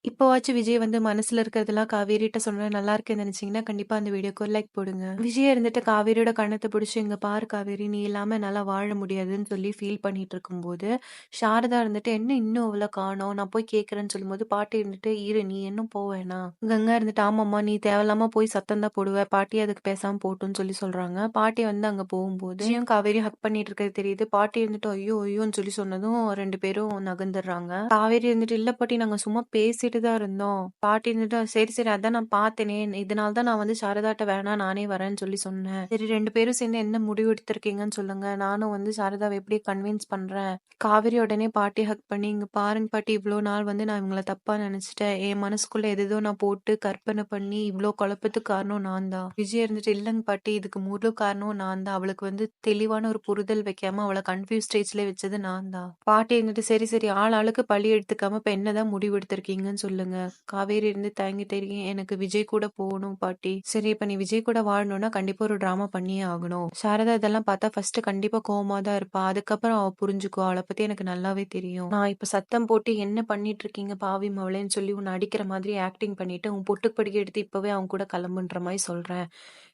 இப்போவாச்சும் விஜய் வந்து மனசுல இருக்கிறதெல்லாம் காவேரிட்ட சொன்னா நல்லா இருக்குன்னு நினைச்சீங்கன்னா, கண்டிப்பா அந்த வீடியோக்கு ஒரு லைக் போடுங்க. விஜய் இருந்துட்டு காவேரியோட கண்ணத்த பிடிச்சு, "இங்க பாரு காவேரி, நீ இல்லாம என்னால வாழ முடியாதுன்னு" சொல்லி ஃபீல் பண்ணிட்டு இருக்கும்போது, சாரதா இருந்துட்டு, "என்ன இன்னும் அவள காணோம்? நான் போய் கேட்கிறேன்னு" சொல்லும்போது, பாட்டி இருந்துட்டு, "இரு நீ இன்னும் போ வேணாம்." கங்கா இருந்துட்டு, "ஆமாம்மா, நீ தேவையில்லாம போய் சத்தம் தான் போடுவ. பாட்டி அதுக்கு பேசாம போட்டும்ன்னு" சொல்லி சொல்றாங்க. பாட்டி வந்து அங்க போகும்போது, விஜயும் காவேரியும் ஹக் பண்ணிட்டு இருக்கிறது தெரியுது. பாட்டி இருந்துட்டு, "ஐயோ! ஐயோன்னு" சொல்லி சொன்னதும் 2 பேரும் நகர்ந்துடுறாங்க. காவேரி இருந்துட்டு, "இல்ல பாட்டி, நாங்க சும்மா பேசிட்டு தான் இருந்தோம்." பாட்டி இருந்துட்டு, "சரி, சரி, அதான் நான் பார்த்தேனே. இதனால தான் நான் வந்து சாரதாட்ட வேணாம் நானே வரேன்னு சொல்லி சொன்னேன். சரி 2 பேரும் சேர்ந்து என்ன முடிவு எடுத்திருக்கீங்கன்னு சொல்லுங்க. நானும் வந்து சாரதாவ எப்படி கன்வின்ஸ் பண்றேன்." காவேரி உடனே பாட்டி ஹக் பண்ணி, "இங்க பாருங்க பாட்டி, இவ்ளோ நாள் வந்து நான் இவங்கள தப்பா நெனச்சுட்டேன். என் மனசுக்குள்ள எதேதோ நான் போட்டு கற்பனை பண்ணி இவ்ளோ குழப்பத்துக்கு காரணம் நான் தான்." விஜய் இருந்துட்டு, "இல்லங்க பாட்டி, இதுக்கு முழு காரணம் நான் தான். அவளுக்கு வந்து தெளிவான ஒரு புரிதல் வைக்காம அவள கன்ஃப்யூஸ் ஸ்டேஜ்ல வச்சது நான் தான்." பாட்டி இருந்துட்டு, "சரி, சரி, ஆள் ஆளுக்கு பழி எடுத்துக்காம இப்ப என்னதான் முடிவு எடுத்திருக்கீங்கன்னு சொல்லுங்க." காவேரி இருந்து தயங்கி தயங்கி, "எனக்கு விஜய் கூட போகணும் பாட்டி." "சரி, இப்ப நீ விஜய் கூட வாழணும்னா கண்டிப்பா ஒரு டிராமா பண்ணியே ஆகணும்." சாரதா இதெல்லாம் பார்த்தா ஃபர்ஸ்ட் கண்டிப்பா கோவமா தான் இருப்பா. அதுக்கப்புறம் அவ புரிஞ்சுக்குவா. அவள பத்தி எனக்கு நல்லாவே தெரியும். நான் இப்ப சத்தம் போட்டு என்ன பண்ணிட்டு இருக்கீங்க பாவி மவளேன்னு சொல்லி உன்னை அடிக்கிற மாதிரி ஆக்டிங் பண்ணிட்டு உன் பொட்டுக்கு படிக்க எடுத்து இப்பவே அவங்க கூட கிளம்புன்ற மாதிரி சொல்றேன்.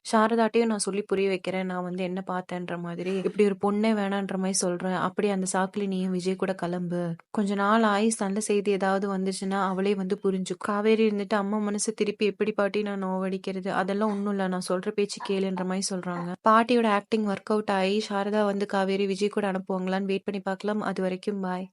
சாரதாட்டையும் நான் சொல்லி புரிய வைக்கிறேன். நான் வந்து என்ன பார்த்தேன்ற மாதிரி. இப்படி ஒரு பொண்ணே வேணான்ற மாதிரி சொல்றேன். அப்படி அந்த சாக்குல நீயும் விஜய் கூட கிளம்பு. கொஞ்ச நாள் ஆயி நல்ல செய்தி ஏதாவது வந்துச்சுன்னா அவளே வந்து புரிஞ்சுக்கும். காவேரி இருந்துட்டு, "அம்மா மனசு திருப்பி எப்படி பாட்டி நான் நோவடிக்கிறது? அதெல்லாம் ஒண்ணும் இல்ல. நான் சொல்ற பேச்சு கேளுன்ற மாதிரி சொல்றாங்க." பாட்டியோட ஆக்டிங் ஒர்க் அவுட் ஆயி சாரதா வந்து காவேரி விஜய் கூட அனுப்புவாங்களான்னு வெயிட் பண்ணி பார்க்கலாம். அது வரைக்கும் பாய்.